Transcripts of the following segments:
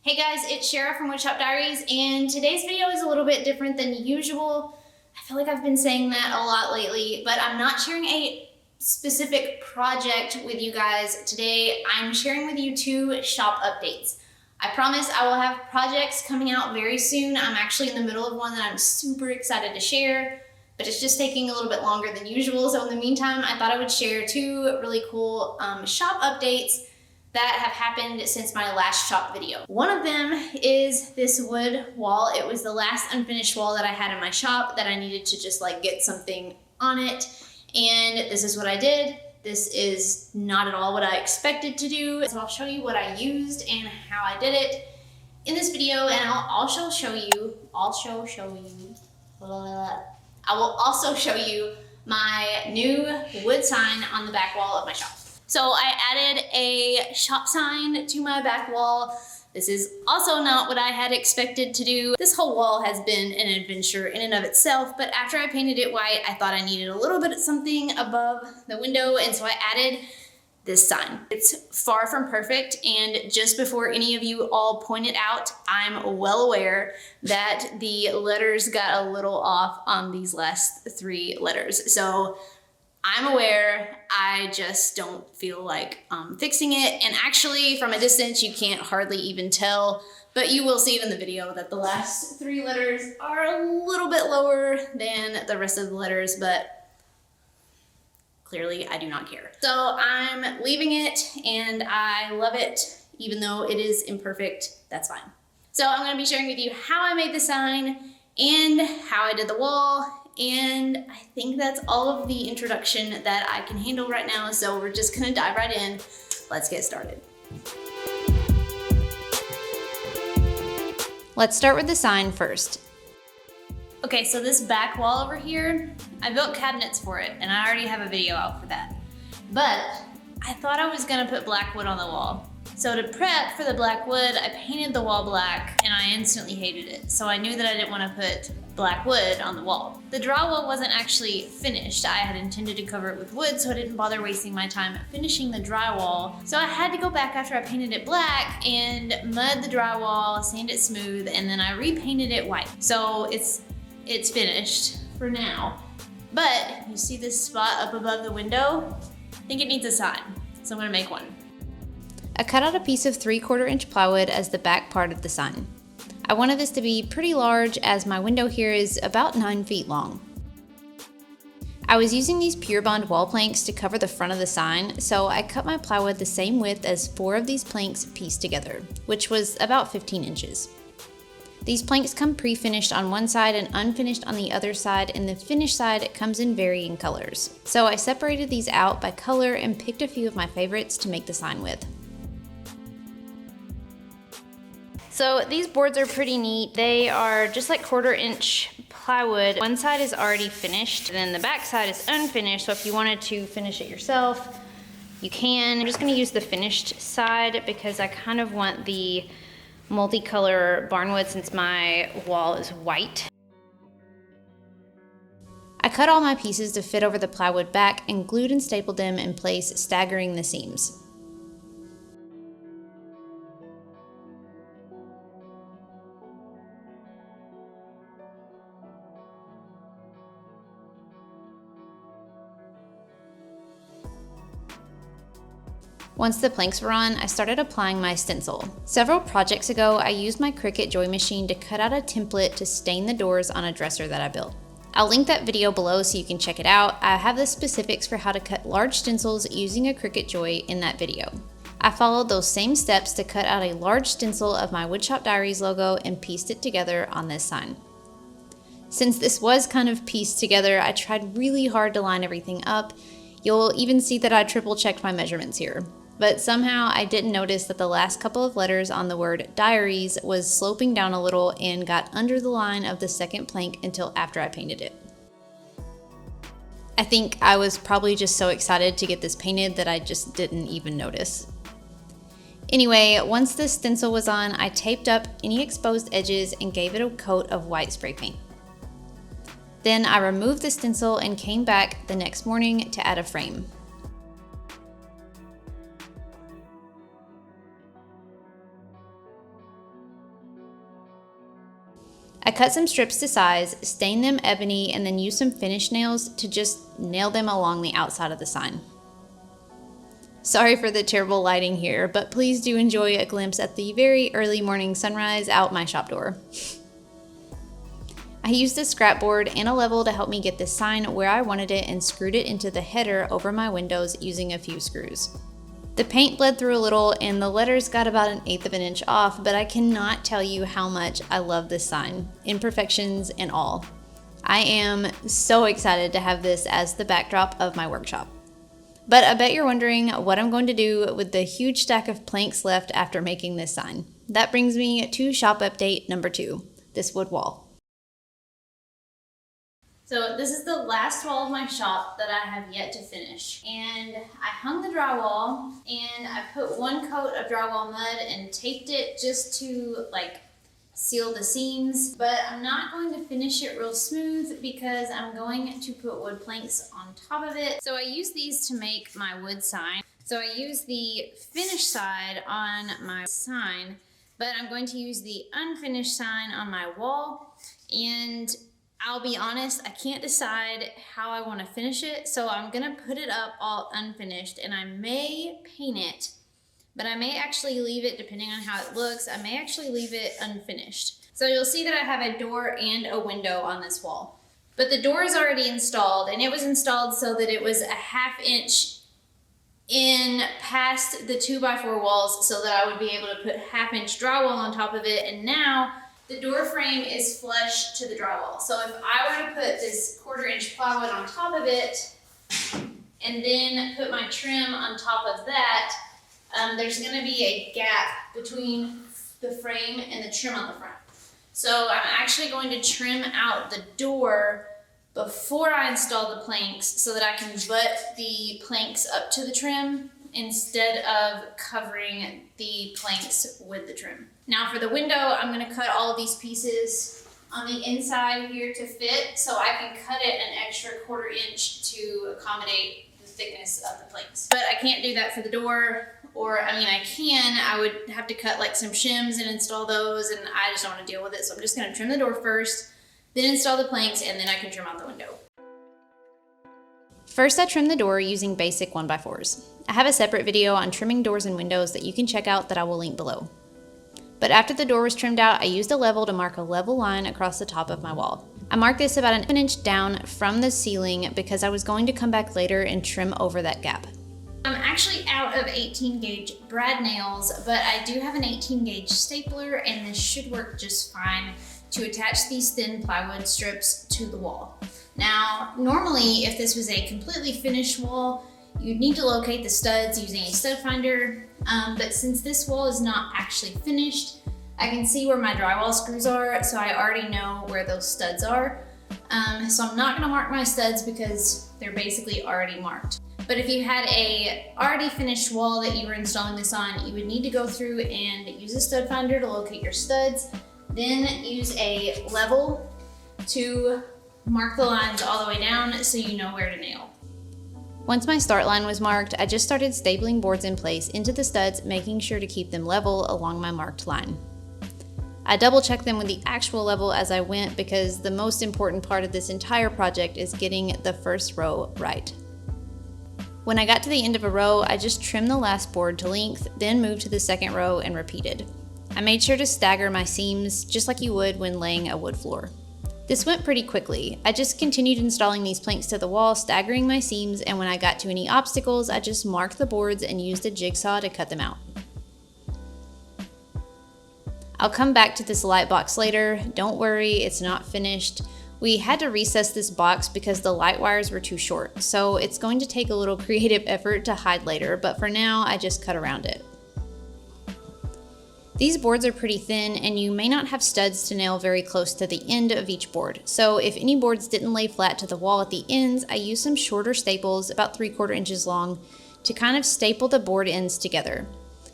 Hey guys, it's Shara from Woodshop Diaries, and today's video is a little bit different than usual. I feel like I've been saying that a lot lately, but I'm not sharing a specific project with you guys today. I'm sharing with you 2 shop updates. I promise I will have projects coming out very soon. I'm actually in the middle of one that I'm super excited to share, but it's just taking a little bit longer than usual. So in the meantime, I thought I would share 2 really cool shop updates that have happened since my last shop video. One of them is this wood wall. It was the last unfinished wall that I had in my shop that I needed to just like get something on it. And this is what I did. This is not at all what I expected to do. So I'll show you what I used and how I did it in this video. And I will also show you my new wood sign on the back wall of my shop. So I added a shop sign to my back wall. This is also not what I had expected to do. This whole wall has been an adventure in and of itself, but after I painted it white, I thought I needed a little bit of something above the window, and so I added this sign. It's far from perfect, and just before any of you all pointed out, I'm well aware that the letters got a little off on these last 3 letters. So I'm aware, I just don't feel like fixing it. And actually from a distance, you can't hardly even tell, but you will see it in the video that the last 3 letters are a little bit lower than the rest of the letters, but clearly I do not care. So I'm leaving it and I love it, even though it is imperfect, that's fine. So I'm gonna be sharing with you how I made the sign and how I did the wall. And I think that's all of the introduction that I can handle right now. So we're just gonna dive right in. Let's get started. Let's start with the sign first. Okay, so this back wall over here, I built cabinets for it and I already have a video out for that. But I thought I was gonna put black wood on the wall. So to prep for the black wood, I painted the wall black and I instantly hated it. So I knew that I didn't wanna put black wood on the wall. The drywall wasn't actually finished. I had intended to cover it with wood, so I didn't bother wasting my time finishing the drywall. So I had to go back after I painted it black and mud the drywall, sand it smooth, and then I repainted it white. So it's finished for now. But you see this spot up above the window? I think it needs a sign, so I'm gonna make one. I cut out a piece of 3/4 inch plywood as the back part of the sign. I wanted this to be pretty large as my window here is about 9 feet long. I was using these PureBond wall planks to cover the front of the sign, so I cut my plywood the same width as 4 of these planks pieced together, which was about 15 inches. These planks come pre-finished on one side and unfinished on the other side, and the finished side comes in varying colors. So I separated these out by color and picked a few of my favorites to make the sign with. So these boards are pretty neat. They are just like 1/4 inch plywood. One side is already finished, and then the back side is unfinished. So if you wanted to finish it yourself, you can. I'm just gonna use the finished side because I kind of want the multicolor barnwood since my wall is white. I cut all my pieces to fit over the plywood back and glued and stapled them in place, staggering the seams. Once the planks were on, I started applying my stencil. Several projects ago, I used my Cricut Joy machine to cut out a template to stain the doors on a dresser that I built. I'll link that video below so you can check it out. I have the specifics for how to cut large stencils using a Cricut Joy in that video. I followed those same steps to cut out a large stencil of my Woodshop Diaries logo and pieced it together on this sign. Since this was kind of pieced together, I tried really hard to line everything up. You'll even see that I triple checked my measurements here. But somehow I didn't notice that the last couple of letters on the word Diaries was sloping down a little and got under the line of the second plank until after I painted it. I think I was probably just so excited to get this painted that I just didn't even notice. Anyway, once the stencil was on, I taped up any exposed edges and gave it a coat of white spray paint. Then I removed the stencil and came back the next morning to add a frame. I cut some strips to size, stained them ebony, and then used some finish nails to just nail them along the outside of the sign. Sorry for the terrible lighting here, but please do enjoy a glimpse at the very early morning sunrise out my shop door. I used a scrap board and a level to help me get this sign where I wanted it and screwed it into the header over my windows using a few screws. The paint bled through a little and the letters got about 1/8 of an inch off, but I cannot tell you how much I love this sign, imperfections and all. I am so excited to have this as the backdrop of my workshop. But I bet you're wondering what I'm going to do with the huge stack of planks left after making this sign. That brings me to shop update number 2, this wood wall. So this is the last wall of my shop that I have yet to finish. And I hung the drywall and I put 1 coat of drywall mud and taped it just to seal the seams. But I'm not going to finish it real smooth because I'm going to put wood planks on top of it. So I use these to make my wood sign. So I use the finished side on my sign, but I'm going to use the unfinished sign on my wall. And I'll be honest, I can't decide how I want to finish it, so I'm gonna put it up all unfinished, and I may paint it, but I may actually leave it, depending on how it looks, I may actually leave it unfinished. So you'll see that I have a door and a window on this wall. But the door is already installed, and it was installed so that it was a 1/2 inch in past the 2x4 walls so that I would be able to put 1/2 inch drywall on top of it, and now the door frame is flush to the drywall. So if I were to put this 1/4 inch plywood on top of it and then put my trim on top of that, there's gonna be a gap between the frame and the trim on the front. So I'm actually going to trim out the door before I install the planks so that I can butt the planks up to the trim instead of covering the planks with the trim. Now for the window, I'm gonna cut all of these pieces on the inside here to fit, so I can cut it an extra 1/4 inch to accommodate the thickness of the planks. But I can't do that for the door, or I mean I can, I would have to cut some shims and install those, and I just don't wanna deal with it, so I'm just gonna trim the door first, then install the planks, and then I can trim out the window. First, I trimmed the door using basic 1x4s. I have a separate video on trimming doors and windows that you can check out that I will link below. But after the door was trimmed out, I used a level to mark a level line across the top of my wall. I marked this about 1 inch down from the ceiling because I was going to come back later and trim over that gap. I'm actually out of 18 gauge brad nails, but I do have an 18 gauge stapler, and this should work just fine to attach these thin plywood strips to the wall. Now, normally if this was a completely finished wall, you'd need to locate the studs using a stud finder, but since this wall is not actually finished, I can see where my drywall screws are, so I already know where those studs are. So I'm not gonna mark my studs because they're basically already marked. But if you had a already finished wall that you were installing this on, you would need to go through and use a stud finder to locate your studs, then use a level to mark the lines all the way down so you know where to nail. Once my start line was marked, I just started stapling boards in place into the studs, making sure to keep them level along my marked line. I double checked them with the actual level as I went because the most important part of this entire project is getting the first row right. When I got to the end of a row, I just trimmed the last board to length, then moved to the second row and repeated. I made sure to stagger my seams just like you would when laying a wood floor. This went pretty quickly. I just continued installing these planks to the wall, staggering my seams, and when I got to any obstacles, I just marked the boards and used a jigsaw to cut them out. I'll come back to this light box later. Don't worry, it's not finished. We had to recess this box because the light wires were too short, so it's going to take a little creative effort to hide later, but for now, I just cut around it. These boards are pretty thin, and you may not have studs to nail very close to the end of each board. So if any boards didn't lay flat to the wall at the ends, I used some shorter staples, about 3/4 inches long, to kind of staple the board ends together.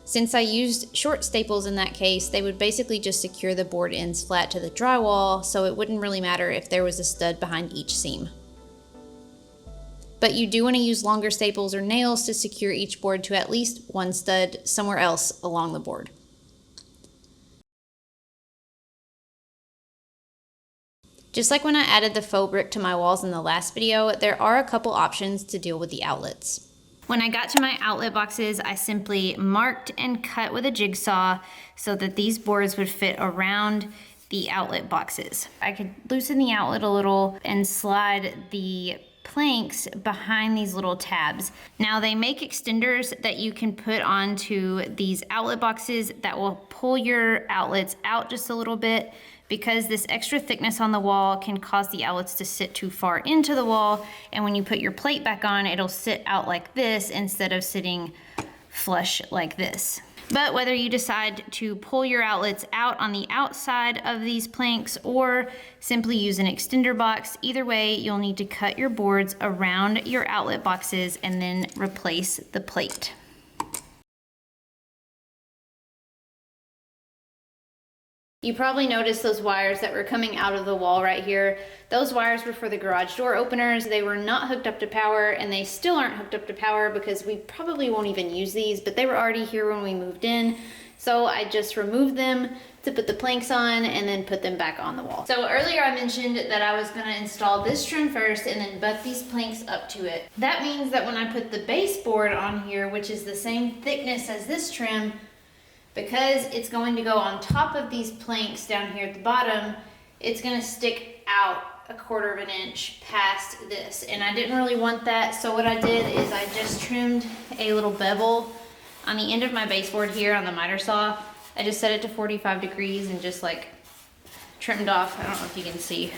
Since I used short staples in that case, they would basically just secure the board ends flat to the drywall, so it wouldn't really matter if there was a stud behind each seam. But you do want to use longer staples or nails to secure each board to at least one stud somewhere else along the board. Just like when I added the faux brick to my walls in the last video, there are a couple options to deal with the outlets. When I got to my outlet boxes, I simply marked and cut with a jigsaw so that these boards would fit around the outlet boxes. I could loosen the outlet a little and slide the planks behind these little tabs. Now they make extenders that you can put onto these outlet boxes that will pull your outlets out just a little bit, because this extra thickness on the wall can cause the outlets to sit too far into the wall, and when you put your plate back on, it'll sit out like this instead of sitting flush like this. But whether you decide to pull your outlets out on the outside of these planks or simply use an extender box, either way, you'll need to cut your boards around your outlet boxes and then replace the plate. You probably noticed those wires that were coming out of the wall right here. Those wires were for the garage door openers. They were not hooked up to power, and they still aren't hooked up to power because we probably won't even use these, but they were already here when we moved in. So I just removed them to put the planks on and then put them back on the wall. So earlier I mentioned that I was gonna install this trim first and then butt these planks up to it. That means that when I put the baseboard on here, which is the same thickness as this trim, because it's going to go on top of these planks down here at the bottom, it's gonna stick out a 1/4 of an inch past this. And I didn't really want that, so what I did is I just trimmed a little bevel on the end of my baseboard here on the miter saw. I just set it to 45 degrees and just like trimmed off. I don't know if you can see.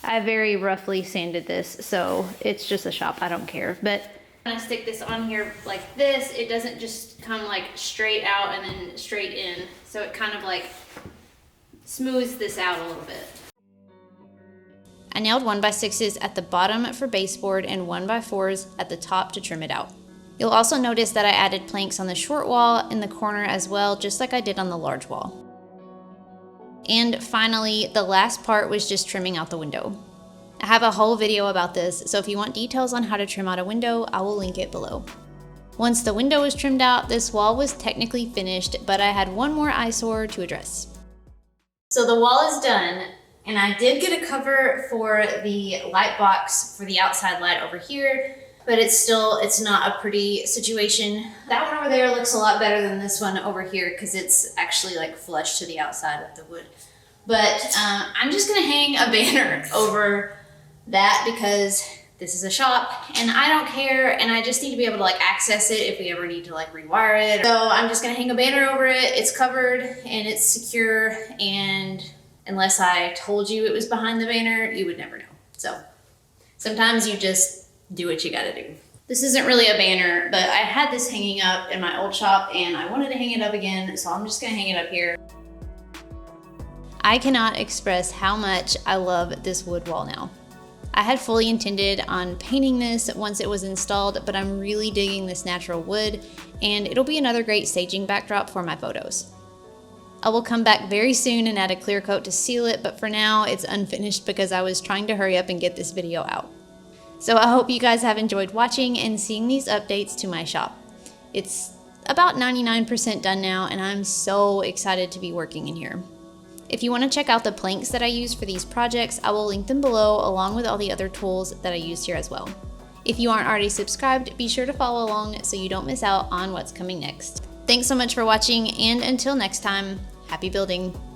I very roughly sanded this, so it's just a shop, I don't care. But when I stick this on here like this, it doesn't just come like straight out and then straight in. So it kind of like smooths this out a little bit. I nailed 1x6s at the bottom for baseboard and 1x4s at the top to trim it out. You'll also notice that I added planks on the short wall in the corner as well, just like I did on the large wall. And finally, the last part was just trimming out the window. I have a whole video about this, so if you want details on how to trim out a window, I will link it below. Once the window was trimmed out, this wall was technically finished, but I had one more eyesore to address. So the wall is done, and I did get a cover for the light box for the outside light over here, but it's not a pretty situation. That one over there looks a lot better than this one over here because it's actually like flush to the outside of the wood. But I'm just gonna hang a banner over that because this is a shop and I don't care, and I just need to be able to like access it if we ever need to like rewire it. So I'm just gonna hang a banner over it. It's covered and it's secure, and unless I told you it was behind the banner, you would never know. So sometimes you just do what you gotta do. This isn't really a banner, but I had this hanging up in my old shop and I wanted to hang it up again, so I'm just gonna hang it up here. I cannot express how much I love this wood wall now. I had fully intended on painting this once it was installed, but I'm really digging this natural wood, and it'll be another great staging backdrop for my photos. I will come back very soon and add a clear coat to seal it, but for now it's unfinished because I was trying to hurry up and get this video out. So I hope you guys have enjoyed watching and seeing these updates to my shop. It's about 99% done now, and I'm so excited to be working in here. If you want to check out the planks that I use for these projects, I will link them below along with all the other tools that I used here as well. If you aren't already subscribed, be sure to follow along so you don't miss out on what's coming next. Thanks so much for watching, and until next time, happy building!